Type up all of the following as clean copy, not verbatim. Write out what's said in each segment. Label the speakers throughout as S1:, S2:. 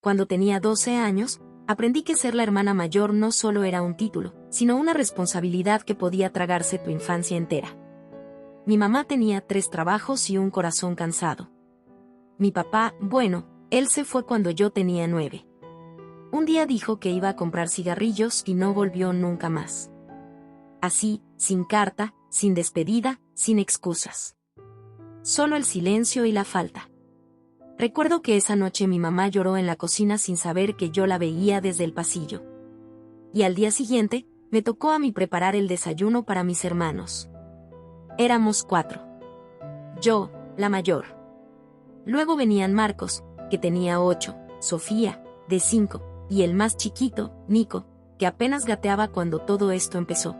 S1: Cuando tenía 12 años, aprendí que ser la hermana mayor no solo era un título, sino una responsabilidad que podía tragarse tu infancia entera. Mi mamá tenía 3 trabajos y un corazón cansado. Mi papá, bueno, él se fue cuando yo tenía 9. Un día dijo que iba a comprar cigarrillos y no volvió nunca más. Así, sin carta, sin despedida, sin excusas. Solo el silencio y la falta. Recuerdo que esa noche mi mamá lloró en la cocina sin saber que yo la veía desde el pasillo. Y al día siguiente, me tocó a mí preparar el desayuno para mis hermanos. Éramos 4. Yo, la mayor. Luego venían Marcos, que tenía 8, Sofía, de 5, y el más chiquito, Nico, que apenas gateaba cuando todo esto empezó.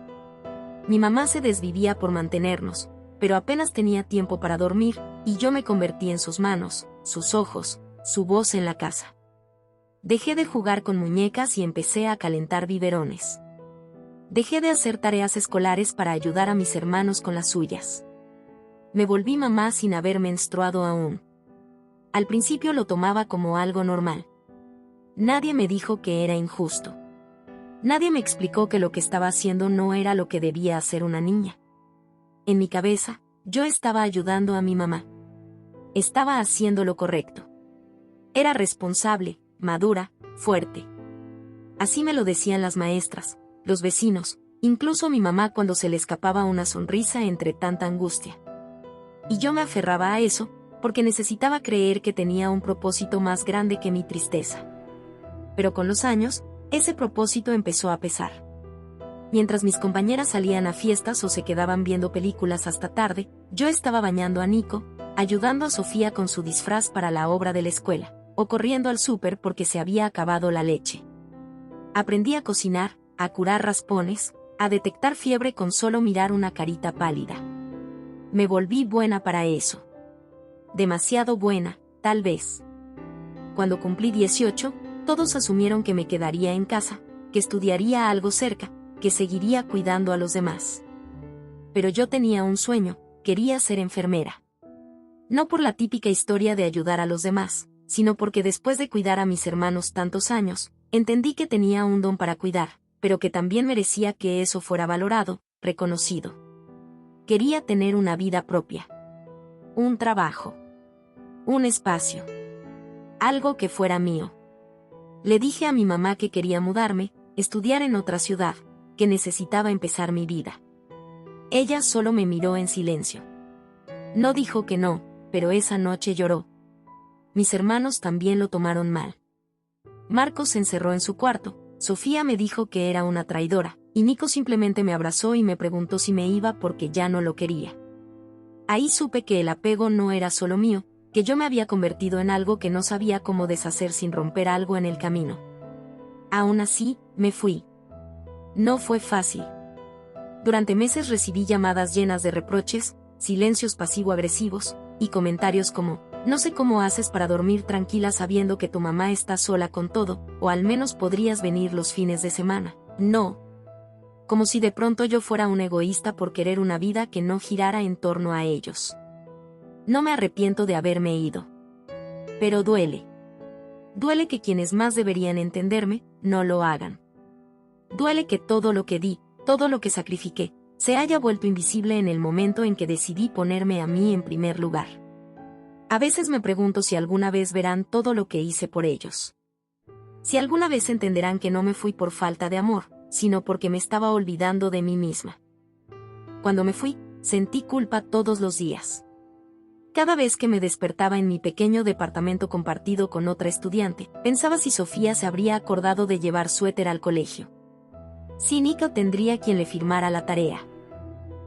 S1: Mi mamá se desvivía por mantenernos, pero apenas tenía tiempo para dormir, y yo me convertí en sus manos, sus ojos, su voz en la casa. Dejé de jugar con muñecas y empecé a calentar biberones. Dejé de hacer tareas escolares para ayudar a mis hermanos con las suyas. Me volví mamá sin haber menstruado aún. Al principio lo tomaba como algo normal. Nadie me dijo que era injusto. Nadie me explicó que lo que estaba haciendo no era lo que debía hacer una niña. En mi cabeza, yo estaba ayudando a mi mamá. Estaba haciendo lo correcto. Era responsable, madura, fuerte. Así me lo decían las maestras, los vecinos, incluso mi mamá cuando se le escapaba una sonrisa entre tanta angustia. Y yo me aferraba a eso, porque necesitaba creer que tenía un propósito más grande que mi tristeza. Pero con los años, ese propósito empezó a pesar. Mientras mis compañeras salían a fiestas o se quedaban viendo películas hasta tarde, yo estaba bañando a Nico, ayudando a Sofía con su disfraz para la obra de la escuela, o corriendo al súper porque se había acabado la leche. Aprendí a cocinar, a curar raspones, a detectar fiebre con solo mirar una carita pálida. Me volví buena para eso. Demasiado buena, tal vez. Cuando cumplí 18, todos asumieron que me quedaría en casa, que estudiaría algo cerca, que seguiría cuidando a los demás. Pero yo tenía un sueño, quería ser enfermera. No por la típica historia de ayudar a los demás, sino porque después de cuidar a mis hermanos tantos años, entendí que tenía un don para cuidar, pero que también merecía que eso fuera valorado, reconocido. Quería tener una vida propia. Un trabajo. Un espacio. Algo que fuera mío. Le dije a mi mamá que quería mudarme, estudiar en otra ciudad, que necesitaba empezar mi vida. Ella solo me miró en silencio. No dijo que no, pero esa noche lloró. Mis hermanos también lo tomaron mal. Marcos se encerró en su cuarto, Sofía me dijo que era una traidora, y Nico simplemente me abrazó y me preguntó si me iba porque ya no lo quería. Ahí supe que el apego no era solo mío, que yo me había convertido en algo que no sabía cómo deshacer sin romper algo en el camino. Aún así, me fui. No fue fácil. Durante meses recibí llamadas llenas de reproches, silencios pasivo-agresivos, y comentarios como, no sé cómo haces para dormir tranquila sabiendo que tu mamá está sola con todo, o al menos podrías venir los fines de semana. No. Como si de pronto yo fuera un egoísta por querer una vida que no girara en torno a ellos. No me arrepiento de haberme ido. Pero duele. Duele que quienes más deberían entenderme, no lo hagan. Duele que todo lo que di, todo lo que sacrifiqué, se haya vuelto invisible en el momento en que decidí ponerme a mí en primer lugar. A veces me pregunto si alguna vez verán todo lo que hice por ellos. Si alguna vez entenderán que no me fui por falta de amor, sino porque me estaba olvidando de mí misma. Cuando me fui, sentí culpa todos los días. Cada vez que me despertaba en mi pequeño departamento compartido con otra estudiante, pensaba si Sofía se habría acordado de llevar suéter al colegio. Si Nico tendría quien le firmara la tarea.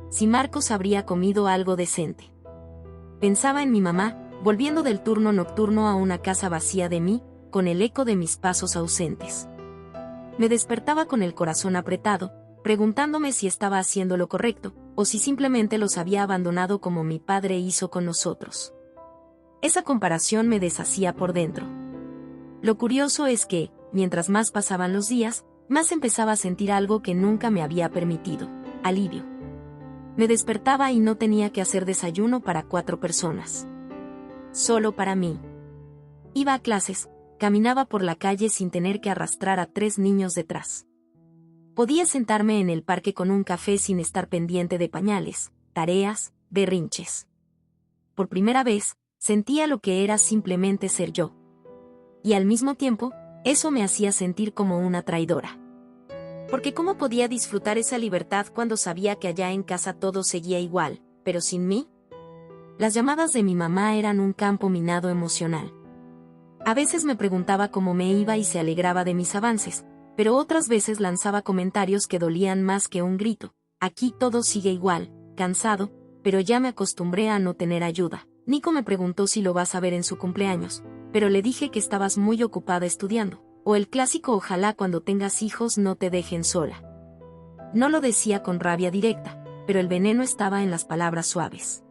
S1: Si Marcos habría comido algo decente. Pensaba en mi mamá, volviendo del turno nocturno a una casa vacía de mí, con el eco de mis pasos ausentes. Me despertaba con el corazón apretado, preguntándome si estaba haciendo lo correcto, o si simplemente los había abandonado como mi padre hizo con nosotros. Esa comparación me deshacía por dentro. Lo curioso es que, mientras más pasaban los días, más empezaba a sentir algo que nunca me había permitido: alivio. Me despertaba y no tenía que hacer desayuno para 4 personas. Solo para mí. Iba a clases, caminaba por la calle sin tener que arrastrar a 3 niños detrás. Podía sentarme en el parque con un café sin estar pendiente de pañales, tareas, berrinches. Por primera vez, sentía lo que era simplemente ser yo. Y al mismo tiempo, eso me hacía sentir como una traidora. Porque ¿cómo podía disfrutar esa libertad cuando sabía que allá en casa todo seguía igual, pero sin mí? Las llamadas de mi mamá eran un campo minado emocional. A veces me preguntaba cómo me iba y se alegraba de mis avances, pero otras veces lanzaba comentarios que dolían más que un grito. Aquí todo sigue igual, cansado, pero ya me acostumbré a no tener ayuda. Nico me preguntó si lo vas a ver en su cumpleaños, pero le dije que estabas muy ocupada estudiando, o el clásico ojalá cuando tengas hijos no te dejen sola. No lo decía con rabia directa, pero el veneno estaba en las palabras suaves.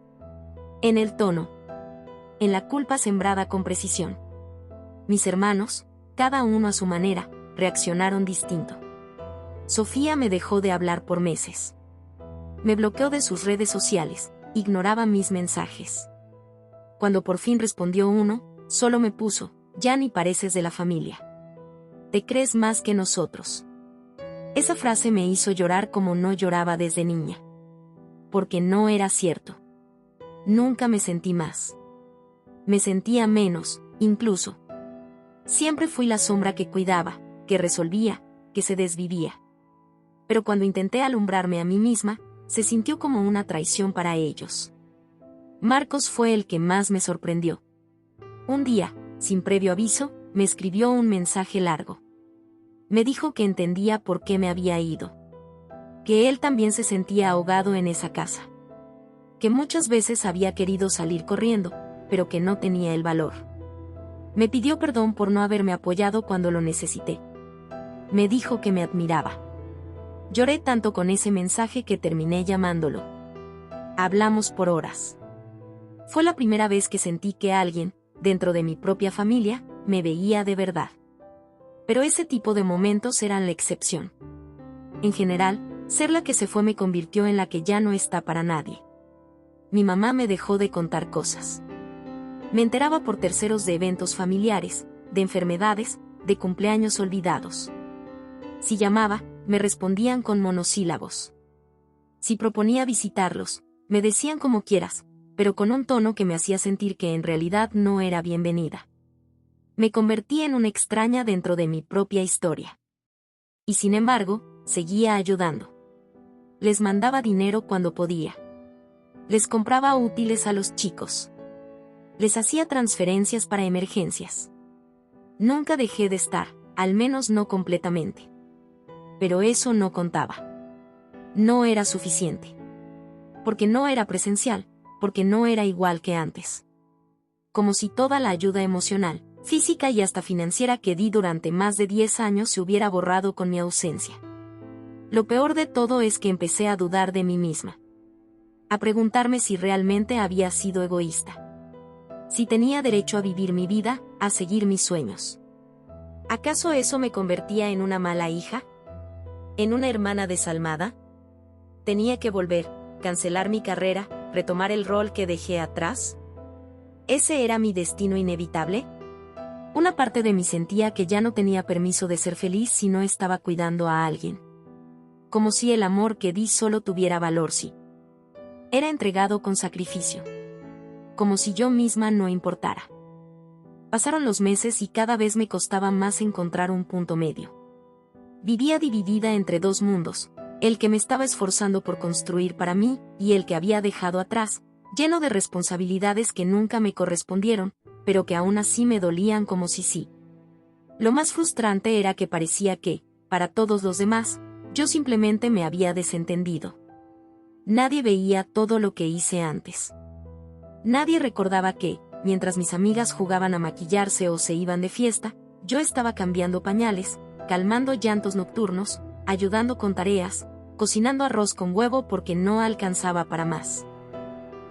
S1: En el tono. En la culpa sembrada con precisión. Mis hermanos, cada uno a su manera, reaccionaron distinto. Sofía me dejó de hablar por meses. Me bloqueó de sus redes sociales, ignoraba mis mensajes. Cuando por fin respondió uno, solo me puso, ya ni pareces de la familia. Te crees más que nosotros. Esa frase me hizo llorar como no lloraba desde niña. Porque no era cierto. Nunca me sentí más. Me sentía menos, incluso. Siempre fui la sombra que cuidaba, que resolvía, que se desvivía. Pero cuando intenté alumbrarme a mí misma, se sintió como una traición para ellos. Marcos fue el que más me sorprendió. Un día, sin previo aviso, me escribió un mensaje largo. Me dijo que entendía por qué me había ido. Que él también se sentía ahogado en esa casa. Que muchas veces había querido salir corriendo, pero que no tenía el valor. Me pidió perdón por no haberme apoyado cuando lo necesité. Me dijo que me admiraba. Lloré tanto con ese mensaje que terminé llamándolo. Hablamos por horas. Fue la primera vez que sentí que alguien, dentro de mi propia familia, me veía de verdad. Pero ese tipo de momentos eran la excepción. En general, ser la que se fue me convirtió en la que ya no está para nadie. Mi mamá me dejó de contar cosas. Me enteraba por terceros de eventos familiares, de enfermedades, de cumpleaños olvidados. Si llamaba, me respondían con monosílabos. Si proponía visitarlos, me decían como quieras, pero con un tono que me hacía sentir que en realidad no era bienvenida. Me convertí en una extraña dentro de mi propia historia. Y sin embargo, seguía ayudando. Les mandaba dinero cuando podía. Les compraba útiles a los chicos. Les hacía transferencias para emergencias. Nunca dejé de estar, al menos no completamente. Pero eso no contaba. No era suficiente. Porque no era presencial, porque no era igual que antes. Como si toda la ayuda emocional, física y hasta financiera que di durante más de 10 años se hubiera borrado con mi ausencia. Lo peor de todo es que empecé a dudar de mí misma. A preguntarme si realmente había sido egoísta. Si tenía derecho a vivir mi vida, a seguir mis sueños. ¿Acaso eso me convertía en una mala hija? ¿En una hermana desalmada? ¿Tenía que volver, cancelar mi carrera, retomar el rol que dejé atrás? ¿Ese era mi destino inevitable? Una parte de mí sentía que ya no tenía permiso de ser feliz si no estaba cuidando a alguien. Como si el amor que di solo tuviera valor si era entregado con sacrificio. Como si yo misma no importara. Pasaron los meses y cada vez me costaba más encontrar un punto medio. Vivía dividida entre dos mundos, el que me estaba esforzando por construir para mí y el que había dejado atrás, lleno de responsabilidades que nunca me correspondieron, pero que aún así me dolían como si sí. Lo más frustrante era que parecía que, para todos los demás, yo simplemente me había desentendido. Nadie veía todo lo que hice antes. Nadie recordaba que, mientras mis amigas jugaban a maquillarse o se iban de fiesta, yo estaba cambiando pañales, calmando llantos nocturnos, ayudando con tareas, cocinando arroz con huevo porque no alcanzaba para más.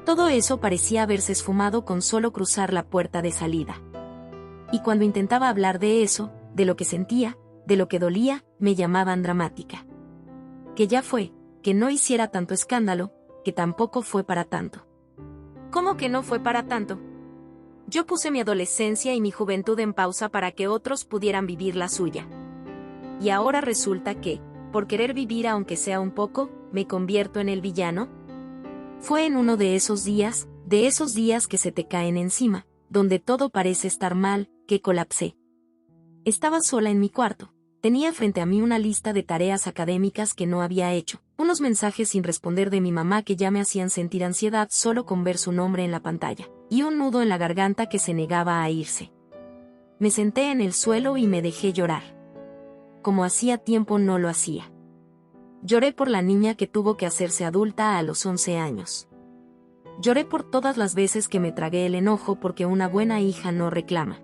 S1: Todo eso parecía haberse esfumado con solo cruzar la puerta de salida. Y cuando intentaba hablar de eso, de lo que sentía, de lo que dolía, me llamaban dramática. Que ya fue, que no hiciera tanto escándalo, que tampoco fue para tanto. ¿Cómo que no fue para tanto? Yo puse mi adolescencia y mi juventud en pausa para que otros pudieran vivir la suya. Y ahora resulta que, por querer vivir aunque sea un poco, me convierto en el villano. Fue en uno de esos días que se te caen encima, donde todo parece estar mal, que colapsé. Estaba sola en mi cuarto. Tenía frente a mí una lista de tareas académicas que no había hecho, unos mensajes sin responder de mi mamá que ya me hacían sentir ansiedad solo con ver su nombre en la pantalla, y un nudo en la garganta que se negaba a irse. Me senté en el suelo y me dejé llorar. Como hacía tiempo no lo hacía. Lloré por la niña que tuvo que hacerse adulta a los 11 años. Lloré por todas las veces que me tragué el enojo porque una buena hija no reclama.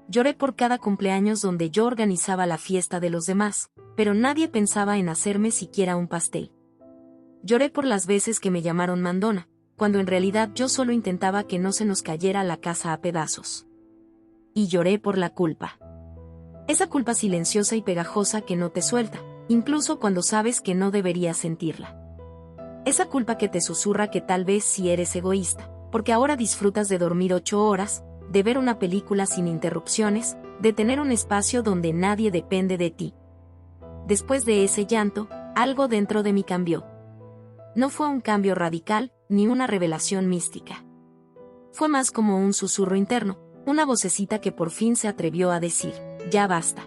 S1: Lloré por cada cumpleaños donde yo organizaba la fiesta de los demás, pero nadie pensaba en hacerme siquiera un pastel. Lloré por las veces que me llamaron mandona, cuando en realidad yo solo intentaba que no se nos cayera la casa a pedazos. Y lloré por la culpa. Esa culpa silenciosa y pegajosa que no te suelta, incluso cuando sabes que no deberías sentirla. Esa culpa que te susurra que tal vez sí eres egoísta, porque ahora disfrutas de dormir 8 horas, de ver una película sin interrupciones, de tener un espacio donde nadie depende de ti. Después de ese llanto, algo dentro de mí cambió. No fue un cambio radical, ni una revelación mística. Fue más como un susurro interno, una vocecita que por fin se atrevió a decir, ya basta.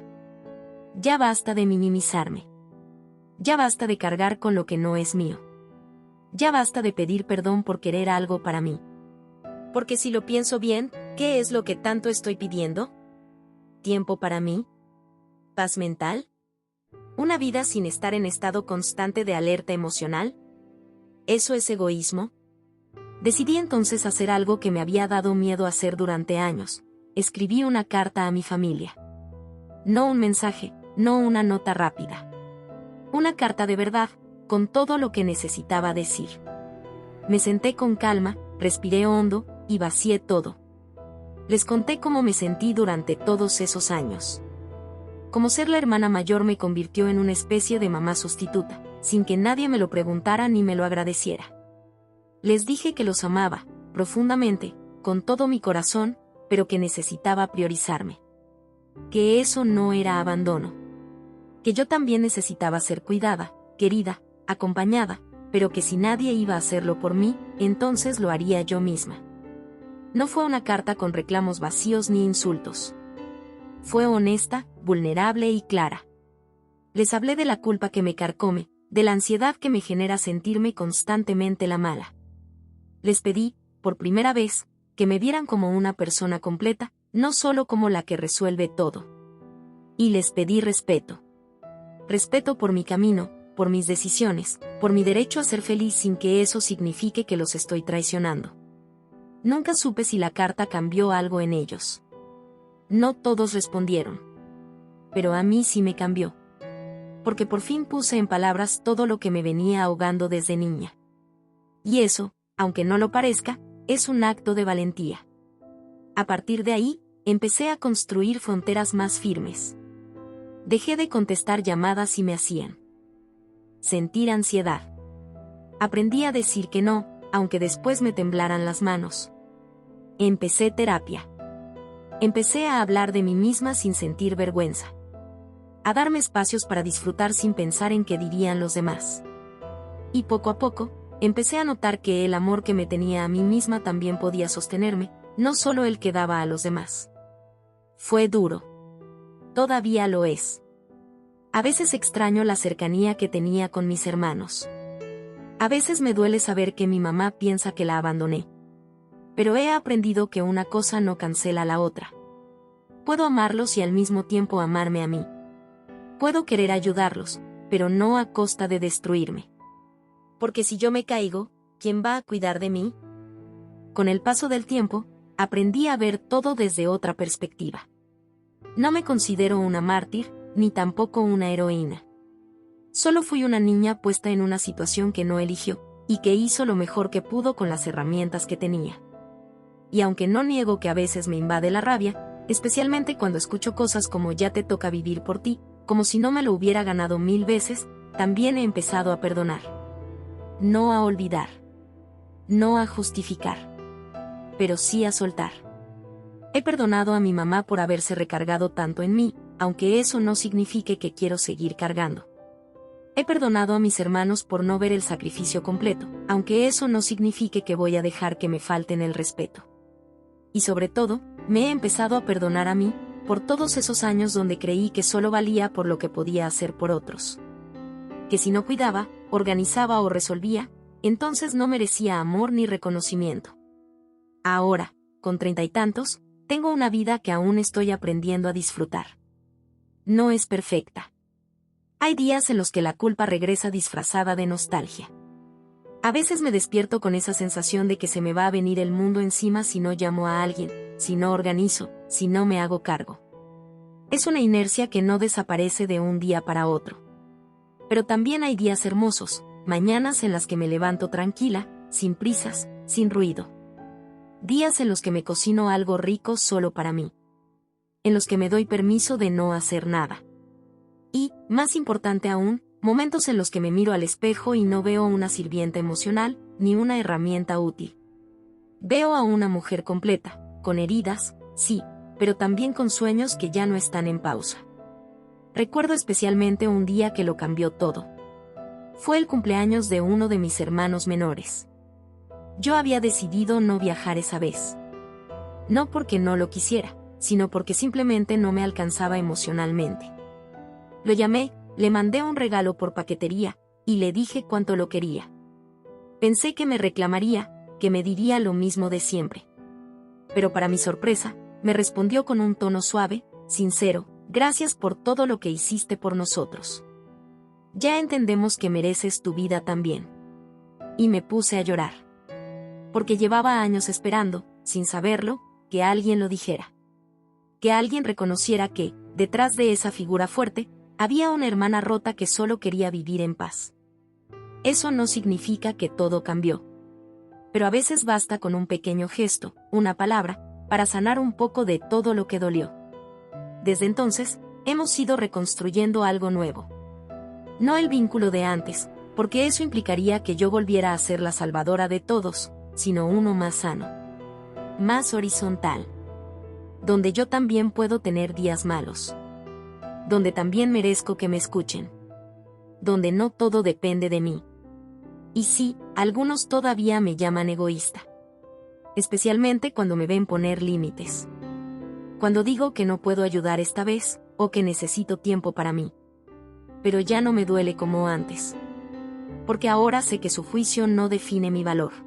S1: Ya basta de minimizarme. Ya basta de cargar con lo que no es mío. Ya basta de pedir perdón por querer algo para mí. Porque si lo pienso bien, ¿qué es lo que tanto estoy pidiendo? ¿Tiempo para mí? ¿Paz mental? ¿Una vida sin estar en estado constante de alerta emocional? ¿Eso es egoísmo? Decidí entonces hacer algo que me había dado miedo hacer durante años. Escribí una carta a mi familia. No un mensaje, no una nota rápida. Una carta de verdad, con todo lo que necesitaba decir. Me senté con calma, respiré hondo, y vacié todo. Les conté cómo me sentí durante todos esos años. Como ser la hermana mayor me convirtió en una especie de mamá sustituta, sin que nadie me lo preguntara ni me lo agradeciera. Les dije que los amaba, profundamente, con todo mi corazón, pero que necesitaba priorizarme. Que eso no era abandono. Que yo también necesitaba ser cuidada, querida, acompañada, pero que si nadie iba a hacerlo por mí, entonces lo haría yo misma. No fue una carta con reclamos vacíos ni insultos. Fue honesta, vulnerable y clara. Les hablé de la culpa que me carcome, de la ansiedad que me genera sentirme constantemente la mala. Les pedí, por primera vez, que me vieran como una persona completa, no solo como la que resuelve todo. Y les pedí respeto. Respeto por mi camino, por mis decisiones, por mi derecho a ser feliz sin que eso signifique que los estoy traicionando. Nunca supe si la carta cambió algo en ellos. No todos respondieron. Pero a mí sí me cambió. Porque por fin puse en palabras todo lo que me venía ahogando desde niña. Y eso, aunque no lo parezca, es un acto de valentía. A partir de ahí, empecé a construir fronteras más firmes. Dejé de contestar llamadas si me hacían sentir ansiedad. Aprendí a decir que no, aunque después me temblaran las manos. Empecé terapia. Empecé a hablar de mí misma sin sentir vergüenza. A darme espacios para disfrutar sin pensar en qué dirían los demás. Y poco a poco, empecé a notar que el amor que me tenía a mí misma también podía sostenerme, no solo el que daba a los demás. Fue duro. Todavía lo es. A veces extraño la cercanía que tenía con mis hermanos. A veces me duele saber que mi mamá piensa que la abandoné. Pero he aprendido que una cosa no cancela la otra. Puedo amarlos y al mismo tiempo amarme a mí. Puedo querer ayudarlos, pero no a costa de destruirme. Porque si yo me caigo, ¿quién va a cuidar de mí? Con el paso del tiempo, aprendí a ver todo desde otra perspectiva. No me considero una mártir, ni tampoco una heroína. Solo fui una niña puesta en una situación que no eligió, y que hizo lo mejor que pudo con las herramientas que tenía. Y aunque no niego que a veces me invade la rabia, especialmente cuando escucho cosas como ya te toca vivir por ti, como si no me lo hubiera ganado 1000 veces, también he empezado a perdonar. No a olvidar. No a justificar. Pero sí a soltar. He perdonado a mi mamá por haberse recargado tanto en mí, aunque eso no signifique que quiero seguir cargando. He perdonado a mis hermanos por no ver el sacrificio completo, aunque eso no signifique que voy a dejar que me falten el respeto. Y sobre todo, me he empezado a perdonar a mí, por todos esos años donde creí que solo valía por lo que podía hacer por otros. Que si no cuidaba, organizaba o resolvía, entonces no merecía amor ni reconocimiento. Ahora, con 30 y tantos, tengo una vida que aún estoy aprendiendo a disfrutar. No es perfecta. Hay días en los que la culpa regresa disfrazada de nostalgia. A veces me despierto con esa sensación de que se me va a venir el mundo encima si no llamo a alguien, si no organizo, si no me hago cargo. Es una inercia que no desaparece de un día para otro. Pero también hay días hermosos, mañanas en las que me levanto tranquila, sin prisas, sin ruido. Días en los que me cocino algo rico solo para mí. En los que me doy permiso de no hacer nada. Y, más importante aún, momentos en los que me miro al espejo y no veo una sirvienta emocional, ni una herramienta útil. Veo a una mujer completa, con heridas, sí, pero también con sueños que ya no están en pausa. Recuerdo especialmente un día que lo cambió todo. Fue el cumpleaños de uno de mis hermanos menores. Yo había decidido no viajar esa vez. No porque no lo quisiera, sino porque simplemente no me alcanzaba emocionalmente. Lo llamé, le mandé un regalo por paquetería, y le dije cuánto lo quería. Pensé que me reclamaría, que me diría lo mismo de siempre. Pero para mi sorpresa, me respondió con un tono suave, sincero: gracias por todo lo que hiciste por nosotros. Ya entendemos que mereces tu vida también. Y me puse a llorar. Porque llevaba años esperando, sin saberlo, que alguien lo dijera. Que alguien reconociera que, detrás de esa figura fuerte, había una hermana rota que solo quería vivir en paz. Eso no significa que todo cambió. Pero a veces basta con un pequeño gesto, una palabra, para sanar un poco de todo lo que dolió. Desde entonces, hemos ido reconstruyendo algo nuevo. No el vínculo de antes, porque eso implicaría que yo volviera a ser la salvadora de todos, sino uno más sano. Más horizontal. Donde yo también puedo tener días malos. Donde también merezco que me escuchen. Donde no todo depende de mí. Y sí, algunos todavía me llaman egoísta. Especialmente cuando me ven poner límites. Cuando digo que no puedo ayudar esta vez, o que necesito tiempo para mí. Pero ya no me duele como antes. Porque ahora sé que su juicio no define mi valor.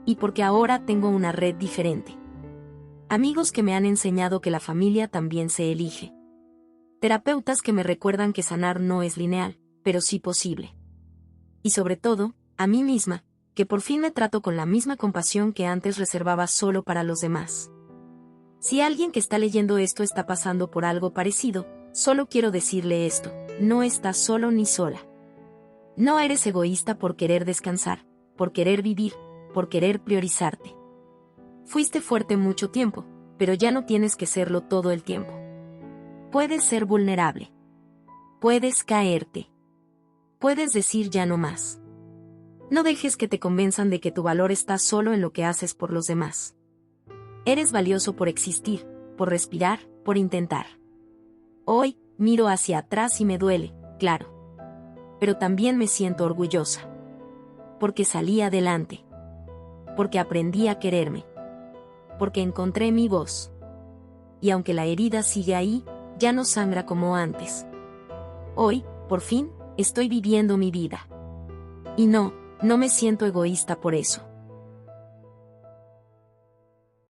S1: Y porque ahora tengo una red diferente. Amigos que me han enseñado que la familia también se elige. Terapeutas que me recuerdan que sanar no es lineal, pero sí posible. Y sobre todo, a mí misma, que por fin me trato con la misma compasión que antes reservaba solo para los demás. Si alguien que está leyendo esto está pasando por algo parecido, solo quiero decirle esto: no estás solo ni sola. No eres egoísta por querer descansar, por querer vivir, por querer priorizarte. Fuiste fuerte mucho tiempo, pero ya no tienes que serlo todo el tiempo. Puedes ser vulnerable. Puedes caerte. Puedes decir ya no más. No dejes que te convenzan de que tu valor está solo en lo que haces por los demás. Eres valioso por existir, por respirar, por intentar. Hoy, miro hacia atrás y me duele, claro. Pero también me siento orgullosa. Porque salí adelante. Porque aprendí a quererme. Porque encontré mi voz. Y aunque la herida sigue ahí, ya no sangra como antes. Hoy, por fin, estoy viviendo mi vida. Y no me siento egoísta por eso.